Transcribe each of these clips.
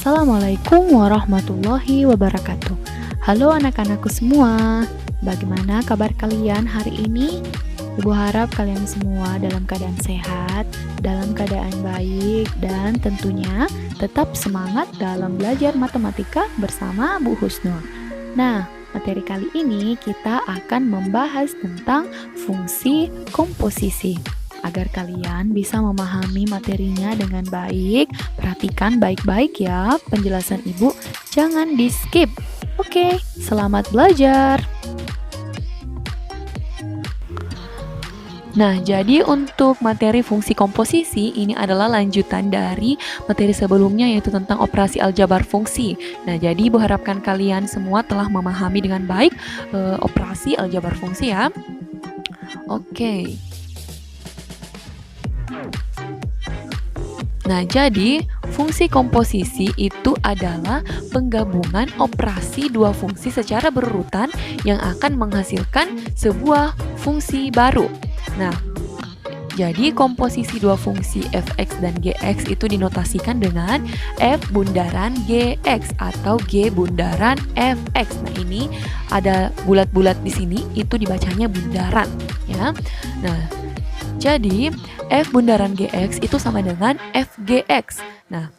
Assalamualaikum warahmatullahi wabarakatuh. Halo anak-anakku semua, bagaimana kabar kalian hari ini? Ibu harap kalian semua dalam keadaan sehat, dalam keadaan baik, dan tentunya tetap semangat dalam belajar matematika bersama Bu Husnul. Nah, materi kali ini kita akan membahas tentang fungsi komposisi. Agar kalian bisa memahami materinya dengan baik, perhatikan baik-baik ya penjelasan Ibu, jangan di-skip. Oke, selamat belajar. Nah, jadi untuk materi fungsi komposisi ini adalah lanjutan dari materi sebelumnya yaitu tentang operasi aljabar fungsi. Nah, jadi Ibu harapkan kalian semua telah memahami dengan baik operasi aljabar fungsi ya. Oke. Nah, jadi fungsi komposisi itu adalah penggabungan operasi dua fungsi secara berurutan yang akan menghasilkan sebuah fungsi baru. Nah, jadi komposisi dua fungsi fx dan gx itu dinotasikan dengan f bundaran gx atau g bundaran fx. Nah, ini ada bulat-bulat di sini, itu dibacanya bundaran ya. Nah, jadi f bundaran gx itu sama dengan fgx. Nah,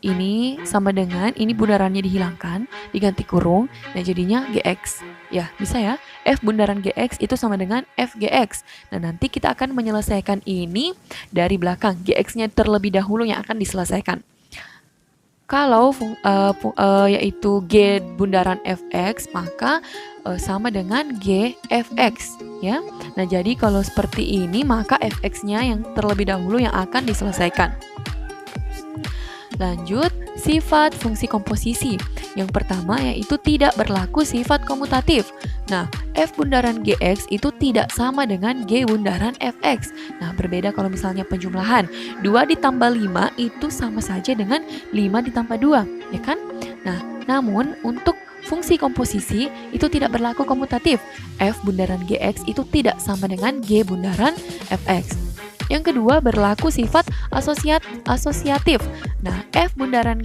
ini sama dengan, ini bundarannya dihilangkan, diganti kurung, nah jadinya gx. Ya, bisa ya. F bundaran gx itu sama dengan fgx. Nah, nanti kita akan menyelesaikan ini dari belakang. Gx-nya terlebih dahulu yang akan diselesaikan. Kalau yaitu G bundaran Fx, maka sama dengan G Fx ya. Nah, jadi kalau seperti ini maka Fx-nya yang terlebih dahulu yang akan diselesaikan. Lanjut, sifat fungsi komposisi. Yang pertama yaitu tidak berlaku sifat komutatif. Nah, F bundaran Gx itu tidak sama dengan G bundaran Fx. Nah, berbeda kalau misalnya penjumlahan. 2 ditambah 5 itu sama saja dengan 5 ditambah 2, ya kan? Nah, namun untuk fungsi komposisi itu tidak berlaku komutatif. F bundaran Gx itu tidak sama dengan G bundaran Fx. Yang kedua, berlaku sifat asosiatif. Nah, F bundaran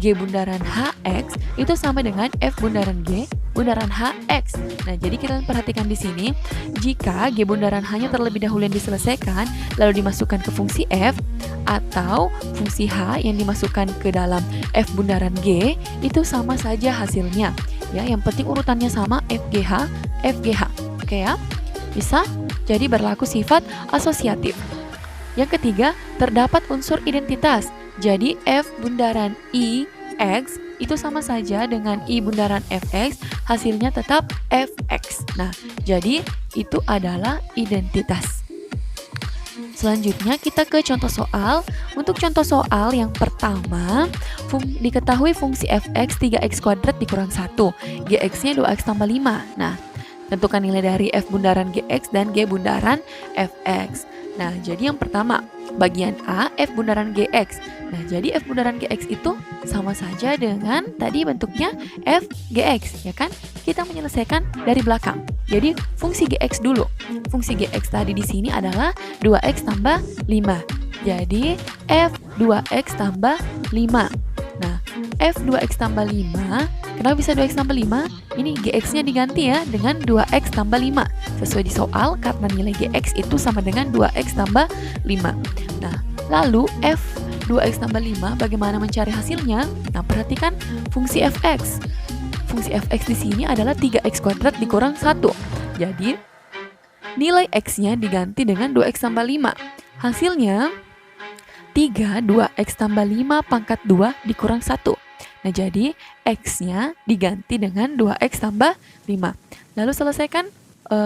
G bundaran Hx itu sama dengan F bundaran G bundaran Hx. Nah, jadi kita perhatikan di sini, jika G bundaran H-nya terlebih dahulu yang diselesaikan, lalu dimasukkan ke fungsi F, atau fungsi H yang dimasukkan ke dalam F bundaran G, itu sama saja hasilnya. Ya, yang penting urutannya sama, FGH, FGH. Oke ya? Bisa? Jadi berlaku sifat asosiatif. Yang ketiga, terdapat unsur identitas. Jadi F bundaran IX itu sama saja dengan I bundaran Fx, hasilnya tetap Fx. Nah, jadi itu adalah identitas. Selanjutnya kita ke contoh soal. Untuk contoh soal yang pertama, diketahui fungsi Fx 3x kuadrat dikurang 1, Gx-nya 2x tambah 5. Nah, tentukan nilai dari F bundaran Gx dan G bundaran Fx. Nah, jadi yang pertama, bagian A, F bundaran Gx. Nah, jadi F bundaran Gx itu sama saja dengan tadi bentuknya Fgx, ya kan? Kita menyelesaikan dari belakang. Jadi, fungsi Gx dulu. Fungsi Gx tadi di sini adalah 2x tambah 5. Jadi, F 2x tambah 5. Nah, F 2x tambah 5, kenapa bisa 2x tambah 5? Ini Gx-nya diganti ya dengan 2x tambah 5. Sesuai di soal, karena nilai Gx itu sama dengan 2x tambah 5. Nah, lalu F 2x tambah 5, bagaimana mencari hasilnya? Nah, perhatikan fungsi Fx. Fungsi Fx di sini adalah 3x kuadrat dikurang 1. Jadi, nilai x-nya diganti dengan 2x tambah 5. Hasilnya 3 2x tambah 5 pangkat 2 dikurang 1. Nah, jadi x-nya diganti dengan 2x tambah 5. Lalu selesaikan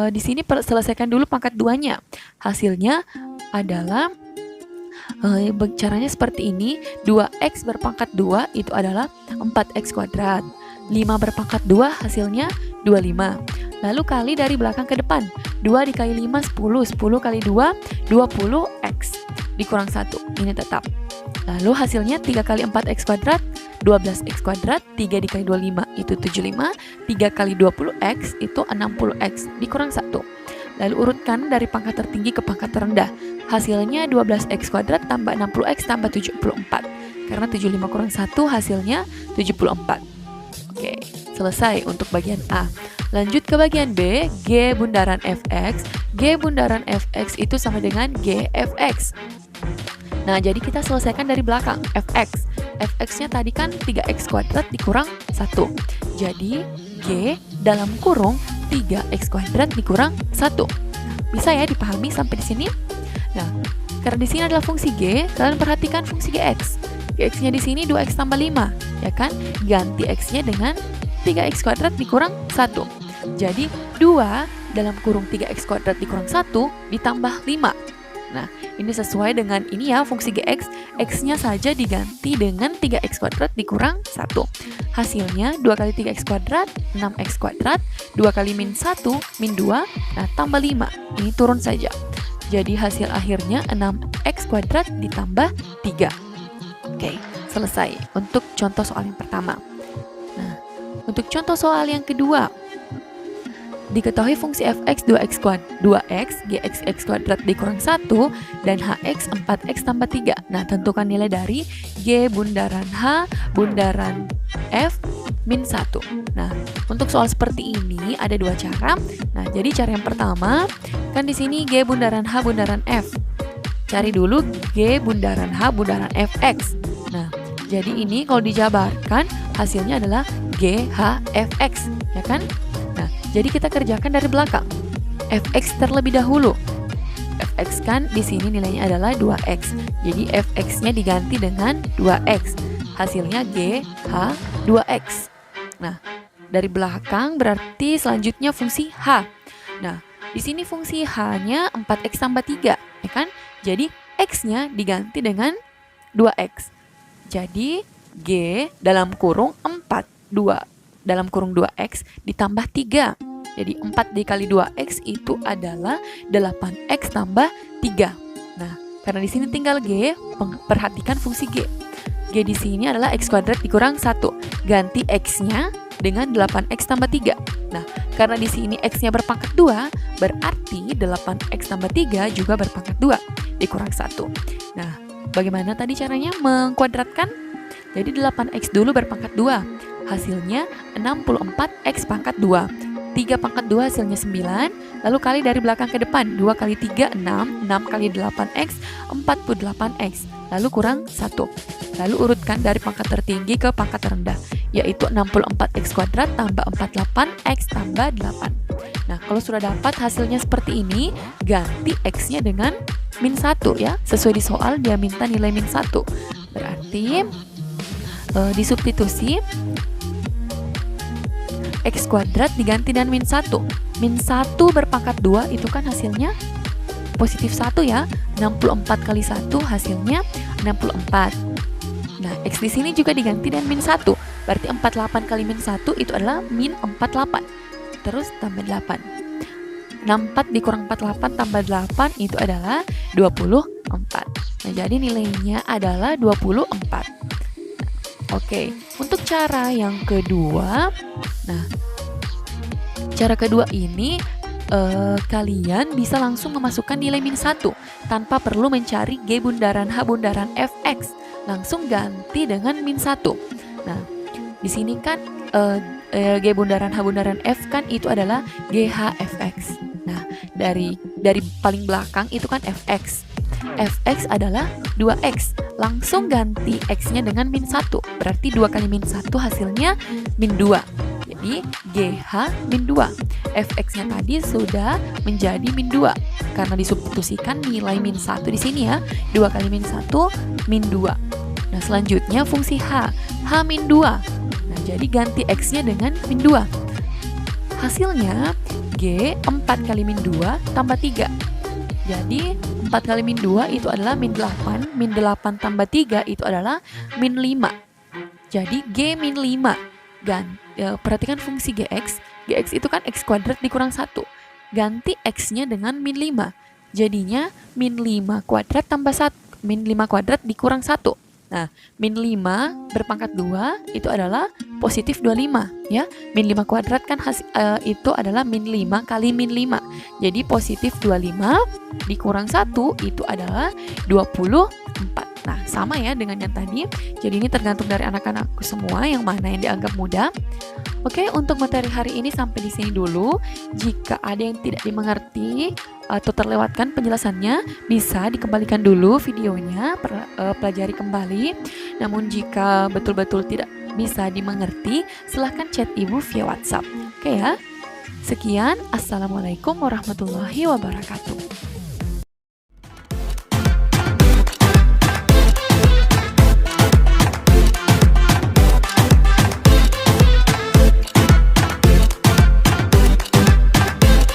di sini selesaikan dulu pangkat 2-nya. Hasilnya adalah caranya seperti ini. 2x berpangkat 2 itu adalah 4x kuadrat. 5 berpangkat 2 hasilnya 25. Lalu kali dari belakang ke depan. 2 dikali 5 10, 10 kali 2 20x dikurang 1, ini tetap. Lalu hasilnya 3 kali 4x kuadrat 12x kuadrat, 3 dikali 25 itu 75, 3 kali 20x itu 60x dikurang 1. Lalu urutkan dari pangkat tertinggi ke pangkat terendah. Hasilnya 12x kuadrat tambah 60x tambah 74. Karena 75 kurang 1 hasilnya 74. Oke, selesai untuk bagian A. Lanjut ke bagian B, G bundaran Fx. G bundaran Fx itu sama dengan Gfx. Nah, jadi kita selesaikan dari belakang, Fx. Fx-nya tadi kan 3x kuadrat dikurang 1. Jadi, G dalam kurung 3x kuadrat dikurang 1. Bisa ya dipahami sampai di sini? Nah, karena di sini adalah fungsi G, kalian perhatikan fungsi Gx. Gx-nya di sini 2x tambah 5, ya kan? Ganti x-nya dengan 3x kuadrat dikurang 1. Jadi, 2 dalam kurung 3x kuadrat dikurang 1 ditambah 5. Nah, ini sesuai dengan ini ya, fungsi Gx. X-nya saja diganti dengan 3x kuadrat dikurang 1. Hasilnya 2 kali 3x kuadrat, 6x kuadrat. 2 kali min 1, min 2, nah tambah 5. Ini turun saja. Jadi hasil akhirnya 6x kuadrat ditambah 3. Oke, selesai untuk contoh soal yang pertama. Nah, untuk contoh soal yang kedua, diketahui fungsi fx 2x, gx x kuadrat dikurang 1, dan hx 4x tambah 3. Nah, tentukan nilai dari g bundaran h bundaran f min 1. Nah, untuk soal seperti ini ada dua cara. Nah, jadi cara yang pertama, kan di sini g bundaran h bundaran f. Cari dulu g bundaran h bundaran fx. Nah, jadi ini kalau dijabarkan hasilnya adalah g h fx, ya kan? Nah, jadi kita kerjakan dari belakang. Fx terlebih dahulu. Fx kan di sini nilainya adalah 2x. Jadi fx-nya diganti dengan 2x. Hasilnya g h 2x. Nah, dari belakang berarti selanjutnya fungsi h. Nah, di sini fungsi h-nya 4x tambah 3, ya kan? Jadi x-nya diganti dengan 2x. Jadi g dalam kurung 2 dalam kurung 2x ditambah 3. Jadi 4 dikali 2x itu adalah 8x tambah 3. Nah, karena di sini tinggal g, perhatikan fungsi g. G di sini adalah x kuadrat dikurang 1. Ganti x-nya dengan 8x tambah 3. Nah, karena di sini x-nya berpangkat 2, berarti 8x tambah 3 juga berpangkat 2 dikurang 1. Nah, bagaimana tadi caranya mengkuadratkan? Jadi 8x dulu berpangkat 2. Hasilnya 64x pangkat 2. 3 pangkat 2 hasilnya 9. Lalu kali dari belakang ke depan. 2 kali 3, 6. 6 kali 8x, 48x. Lalu kurang 1. Lalu urutkan dari pangkat tertinggi ke pangkat terendah, yaitu 64x kuadrat tambah 48x tambah 8. Nah, kalau sudah dapat hasilnya seperti ini, ganti x-nya dengan min 1 ya. Sesuai di soal dia minta nilai min 1. Berarti disubstitusi x kuadrat diganti dengan min 1. Min 1 berpangkat 2 itu kan hasilnya positif 1 ya. 64 kali 1 hasilnya 64. Nah, x di sini juga diganti dengan min 1. Berarti 48 kali min 1 itu adalah min 48. Terus tambah 8. 64 dikurang 48 tambah 8 itu adalah 24. Nah, jadi nilainya adalah 24. Oke, untuk cara yang kedua, nah, cara kedua ini kalian bisa langsung memasukkan nilai min 1 tanpa perlu mencari g bundaran h bundaran fx, langsung ganti dengan min 1. Nah, di sini kan g bundaran h bundaran f kan itu adalah gh fx. Nah, dari paling belakang itu kan fx. Fx adalah 2x. Langsung ganti x-nya dengan min 1. Berarti 2 kali min 1 hasilnya min 2. Jadi GH min 2. Fx-nya tadi sudah menjadi min 2. Karena disubstitusikan nilai min 1 di sini ya. 2 kali min 1 min 2. Nah, selanjutnya fungsi H. H min 2. Nah, jadi ganti x-nya dengan min 2. Hasilnya G 4 kali min 2 tambah 3. Jadi 4 kali min 2 itu adalah min 8. Min 8 tambah 3 itu adalah min 5. Jadi G min 5. Perhatikan fungsi Gx. Gx itu kan x kuadrat dikurang 1. Ganti x-nya dengan min 5. Jadinya min 5 kuadrat tambah 1. Min 5 kuadrat dikurang 1. Nah, min 5 berpangkat 2 itu adalah positif 25 ya. Min 5 kuadrat kan itu adalah min 5 kali min 5. Jadi positif 25 dikurang 1 itu adalah 24. Nah, sama ya dengan yang tadi. Jadi ini tergantung dari anak-anakku semua yang mana yang dianggap mudah. Oke, untuk materi hari ini sampai di sini dulu. Jika ada yang tidak dimengerti atau terlewatkan penjelasannya, bisa dikembalikan dulu videonya, pelajari kembali. Namun jika betul-betul tidak bisa dimengerti, silahkan chat Ibu via WhatsApp. Oke ya. Sekian, Assalamualaikum warahmatullahi wabarakatuh.